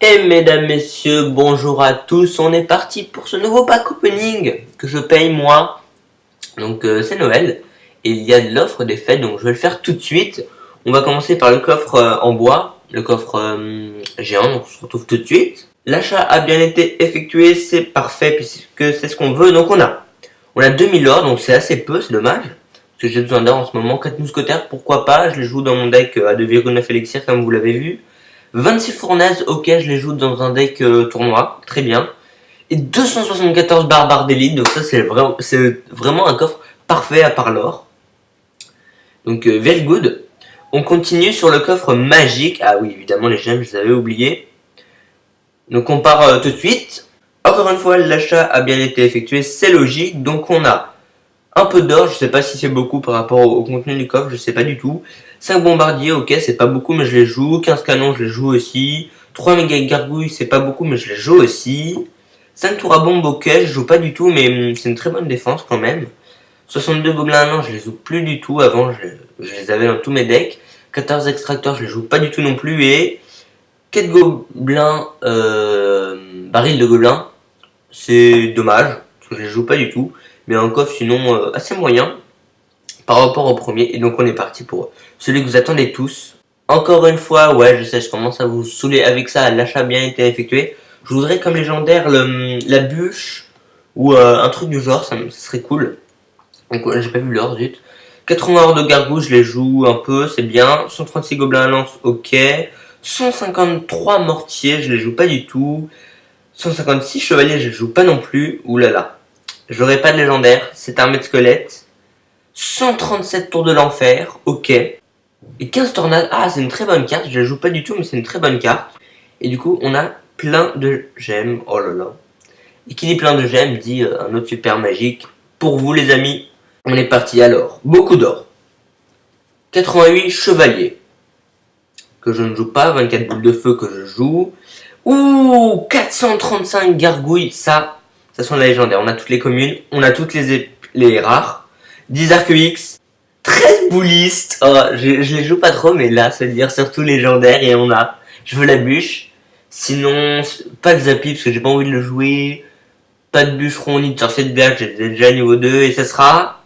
Et mesdames, messieurs, bonjour à tous, on est parti pour ce nouveau pack opening que je paye moi. Donc c'est Noël et il y a de l'offre des fêtes, donc je vais le faire tout de suite. On va commencer par le coffre en bois, le coffre géant, donc on se retrouve tout de suite. L'achat a bien été effectué, c'est parfait puisque c'est ce qu'on veut, donc on a 2000 or, donc c'est assez peu, c'est dommage. Parce que j'ai besoin d'or en ce moment, 4 mousquetaires, pourquoi pas, je les joue dans mon deck à 2,9 élixir comme vous l'avez vu. 26 fournaises, ok, je les joue dans un deck tournoi, très bien. Et 274 barbares d'élite, donc ça c'est vraiment un coffre parfait à part l'or. Donc very good. On continue sur le coffre magique. Ah oui, évidemment les gemmes, je les avais oubliés. Donc on part tout de suite. Encore une fois, l'achat a bien été effectué, c'est logique. Donc on a un peu d'or, je sais pas si c'est beaucoup par rapport au contenu du coffre, je sais pas du tout. 5 bombardiers, ok, c'est pas beaucoup, mais je les joue. 15 canons, je les joue aussi. 3 méga gargouilles, c'est pas beaucoup, mais je les joue aussi. 5 tours à bombe, ok, je joue pas du tout, mais c'est une très bonne défense quand même. 62 gobelins, non, je les joue plus du tout. Avant, je les avais dans tous mes decks. 14 extracteurs, je les joue pas du tout non plus. Et 4 gobelins, barils de gobelins, c'est dommage, parce que je les joue pas du tout. Mais un coffre sinon assez moyen par rapport au premier. Et donc on est parti pour celui que vous attendez tous. Encore une fois, ouais, je sais, je commence à vous saouler avec ça. L'achat a bien été effectué. Je voudrais comme légendaire la bûche ou un truc du genre, ça serait cool. Donc j'ai pas vu l'or, zut. 80 or de gargouille, je les joue un peu, c'est bien. 136 gobelins à lance, ok. 153 mortiers, je les joue pas du tout. 156 chevaliers, je les joue pas non plus. Oulala. J'aurais pas de légendaire, c'est armée de squelette. 137 tours de l'enfer, ok. Et 15 tornades, ah c'est une très bonne carte, je la joue pas du tout mais c'est une très bonne carte. Et du coup on a plein de gemmes, oh là là. Et qui dit plein de gemmes dit un autre super magique. Pour vous les amis, on est parti alors, beaucoup d'or. 88 chevaliers, que je ne joue pas, 24 boules de feu que je joue. Ouh, 435 gargouilles, ça sont les légendaires. On a toutes les communes, on a toutes les rares. 10 arcs X, 13 boulistes. Oh, je les joue pas trop, mais là, ça veut dire surtout légendaire. Et je veux la bûche. Sinon, pas de zappy, parce que j'ai pas envie de le jouer. Pas de bûcheron, ni de sorcier de berge, j'ai déjà niveau 2. Et ça sera...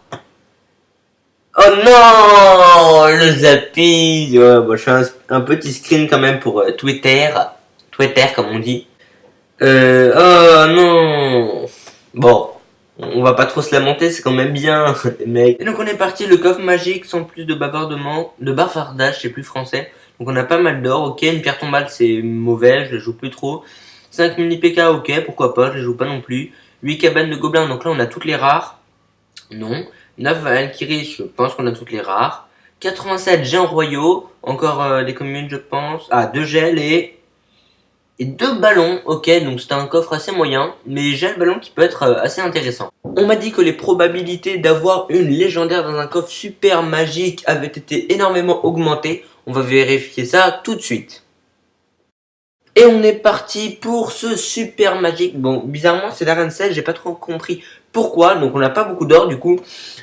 Oh non, le zappy. Ouais, bon, je fais un petit screen quand même pour Twitter. Twitter, comme on dit. Oh non. Bon, on va pas trop se lamenter, c'est quand même bien, les mecs. Et donc on est parti, le coffre magique sans plus de bavardage, c'est plus français. Donc on a pas mal d'or, ok, une pierre tombale c'est mauvais, je les joue plus trop. 5 mini PK, ok, pourquoi pas, je les joue pas non plus. 8 cabanes de gobelins, donc là on a toutes les rares. Non. 9 Valkyrie, je pense qu'on a toutes les rares. 87 géants royaux, encore des communes je pense. Ah, 2 gels et 2 ballons, ok, donc c'est un coffre assez moyen, mais j'ai le ballon qui peut être assez intéressant. On m'a dit que les probabilités d'avoir une légendaire dans un coffre super magique avaient été énormément augmentées. On va vérifier ça tout de suite. Et on est parti pour ce super magique. Bon, bizarrement, c'est l'arène 16, j'ai pas trop compris pourquoi. Donc, on n'a pas beaucoup d'or du coup.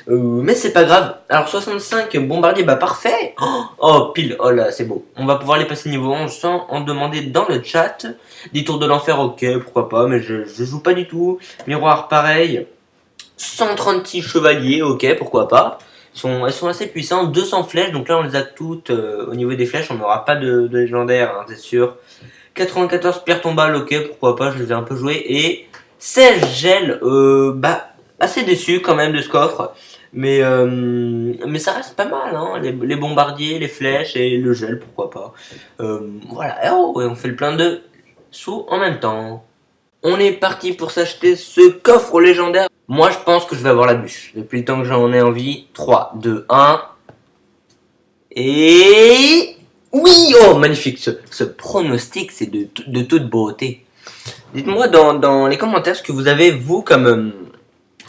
Mais c'est pas grave. Alors, 65 bombardiers, bah parfait. Oh, pile. Oh là, c'est beau. On va pouvoir les passer niveau 11 sans en demander dans le chat. 10 tours de l'enfer, ok, pourquoi pas. Mais je joue pas du tout. Miroir, pareil. 136 chevaliers, ok, pourquoi pas. Elles sont assez puissantes. 200 flèches, donc là, on les a toutes. Au niveau des flèches, on n'aura pas de légendaire, hein, c'est sûr. 94 pierres tombales, ok, pourquoi pas, je les ai un peu jouées. Et 16 gels, bah, assez déçu quand même de ce coffre. Mais ça reste pas mal, hein, les bombardiers, les flèches et le gel, pourquoi pas. Voilà, et on fait le plein de sous en même temps. On est parti pour s'acheter ce coffre légendaire. Moi, je pense que je vais avoir la bûche. Depuis le temps que j'en ai envie. 3, 2, 1. Et... oui, oh magnifique, ce pronostic c'est de toute beauté. Dites-moi dans les commentaires ce que vous avez vous comme...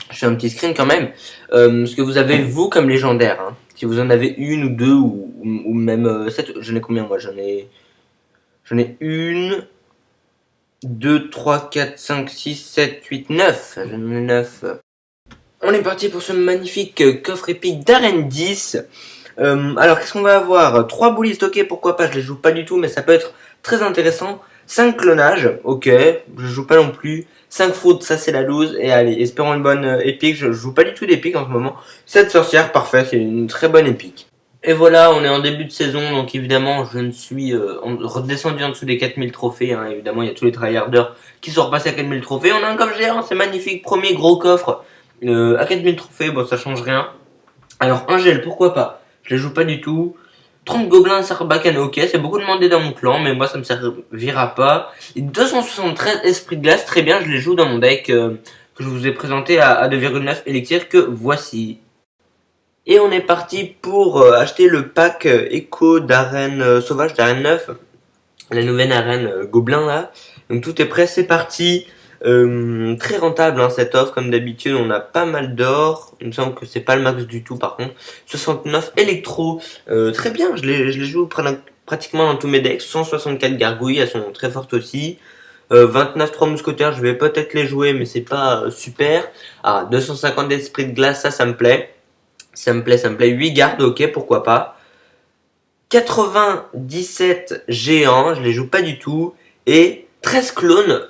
je fais un petit screen quand même. Ce que vous avez vous comme légendaire. Hein. Si vous en avez une ou deux ou même 7. J'en ai combien moi? J'en ai 1, 2, 3, 4, 5, 6, 7, 8, 9. J'en ai 9. On est parti pour ce magnifique coffre épique d'arène 10. Alors qu'est-ce qu'on va avoir? 3 boulistes, ok, pourquoi pas, je les joue pas du tout, mais ça peut être très intéressant. 5 clonages, ok, je joue pas non plus. 5 foot, ça c'est la loose. Et allez, espérons une bonne épique. Je joue pas du tout d'épique en ce moment. 7 sorcières, parfait, c'est une très bonne épique. Et voilà, on est en début de saison, donc évidemment, je ne suis redescendu en dessous des 4000 trophées. Hein. Évidemment, il y a tous les tryharders qui sont repassés à 4000 trophées. On a un coffre géant, c'est magnifique. Premier gros coffre à 4000 trophées, bon, ça change rien. Alors, un gel, pourquoi pas? Je les joue pas du tout. 30 gobelins Sarbacane, ok, c'est beaucoup demandé dans mon clan, mais moi ça me servira pas. Et 273 esprits de glace, très bien, je les joue dans mon deck que je vous ai présenté à 2,9 élixir que voici. Et on est parti pour acheter le pack écho d'arène sauvage d'arène 9, la nouvelle arène gobelin là. Donc tout est prêt, c'est parti. Très rentable hein, cette offre, comme d'habitude on a pas mal d'or. Il me semble que c'est pas le max du tout par contre. 69 électro, très bien, je les joue pratiquement dans tous mes decks. 164 gargouilles, elles sont très fortes aussi. 29 3 mousquetaires, je vais peut-être les jouer mais c'est pas super. 250 esprits de glace, ça me plaît. Ça me plaît. 8 gardes, ok, pourquoi pas. 97 géants, je les joue pas du tout. Et 13 clones,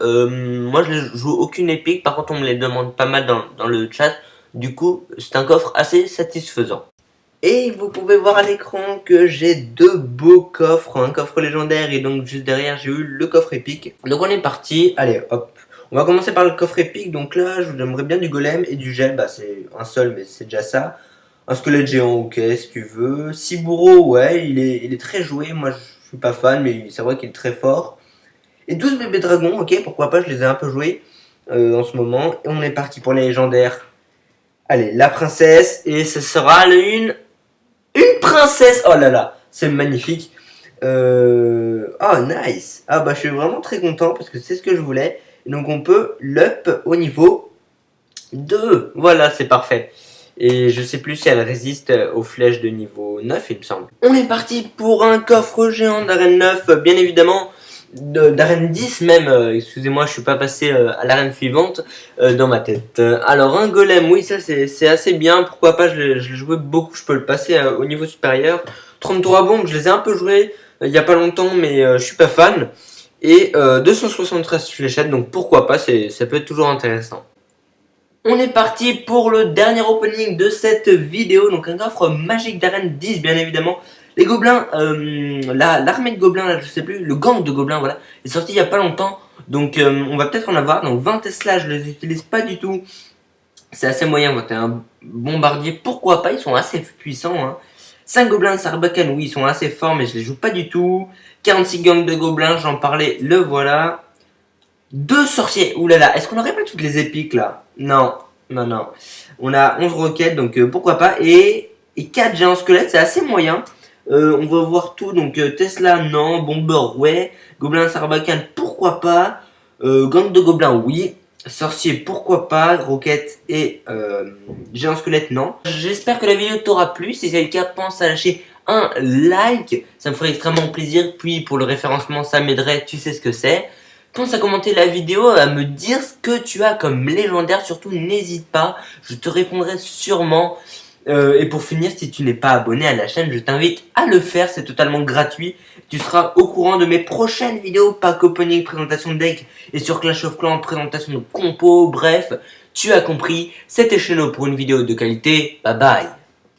moi je ne joue aucune épique, par contre on me les demande pas mal dans le chat, du coup c'est un coffre assez satisfaisant. Et vous pouvez voir à l'écran que j'ai 2 beaux coffres, un coffre légendaire et donc juste derrière j'ai eu le coffre épique. Donc on est parti, allez hop, on va commencer par le coffre épique, donc là j'aimerais bien du golem et du gel, bah c'est un seul mais c'est déjà ça. Un squelette géant, ok si tu veux. 6 bourreaux, ouais il est très joué, moi je suis pas fan mais c'est vrai qu'il est très fort. Et 12 bébés dragons, ok, pourquoi pas, je les ai un peu joués en ce moment. Et on est parti pour les légendaires. Allez, la princesse, et ce sera une princesse. Oh là là, c'est magnifique. Oh, nice. Ah bah je suis vraiment très content parce que c'est ce que je voulais. Et donc on peut l'up au niveau 2. Voilà, c'est parfait. Et je sais plus si elle résiste aux flèches de niveau 9, il me semble. On est parti pour un coffre géant d'arène 9, bien évidemment. D'arène 10 même, excusez-moi je suis pas passé à l'arène suivante dans ma tête. Alors un golem, oui ça c'est assez bien, pourquoi pas, je l'ai joué beaucoup, je peux le passer au niveau supérieur. 33 bombes, je les ai un peu joués il y a pas longtemps mais je suis pas fan. Et 273 fléchettes, donc pourquoi pas, ça peut être toujours intéressant. On est parti pour le dernier opening de cette vidéo, donc un coffre magique d'arène 10 bien évidemment. Les gobelins, l'armée de gobelins, là, je sais plus, le gang de gobelins, voilà, est sorti il y a pas longtemps. Donc on va peut-être en avoir. Donc 20 Tesla, je les utilise pas du tout. C'est assez moyen, 21 bombardier, pourquoi pas, ils sont assez puissants. Hein. 5 gobelins de Sarbacane, oui, ils sont assez forts, mais je les joue pas du tout. 46 gangs de gobelins, j'en parlais, le voilà. 2 sorciers, oulala, est-ce qu'on aurait pas toutes les épiques là? Non. On a 11 roquettes, donc pourquoi pas. Et 4 géants squelettes, c'est assez moyen. On va voir tout, donc Tesla, non. Bomber, ouais. Gobelin Sarbacane, pourquoi pas. Gang de gobelins, oui. Sorcier, pourquoi pas. Roquette et géant squelette, non. J'espère que la vidéo t'aura plu. Si c'est le cas, pense à lâcher un like. Ça me ferait extrêmement plaisir. Puis pour le référencement, ça m'aiderait, tu sais ce que c'est. Pense à commenter la vidéo, à me dire ce que tu as comme légendaire. Surtout, n'hésite pas, je te répondrai sûrement. Et pour finir, si tu n'es pas abonné à la chaîne, je t'invite à le faire, c'est totalement gratuit. Tu seras au courant de mes prochaines vidéos, pack opening, présentation de deck, et sur Clash of Clans, présentation de compos, bref, tu as compris. C'était Cheno pour une vidéo de qualité, bye bye.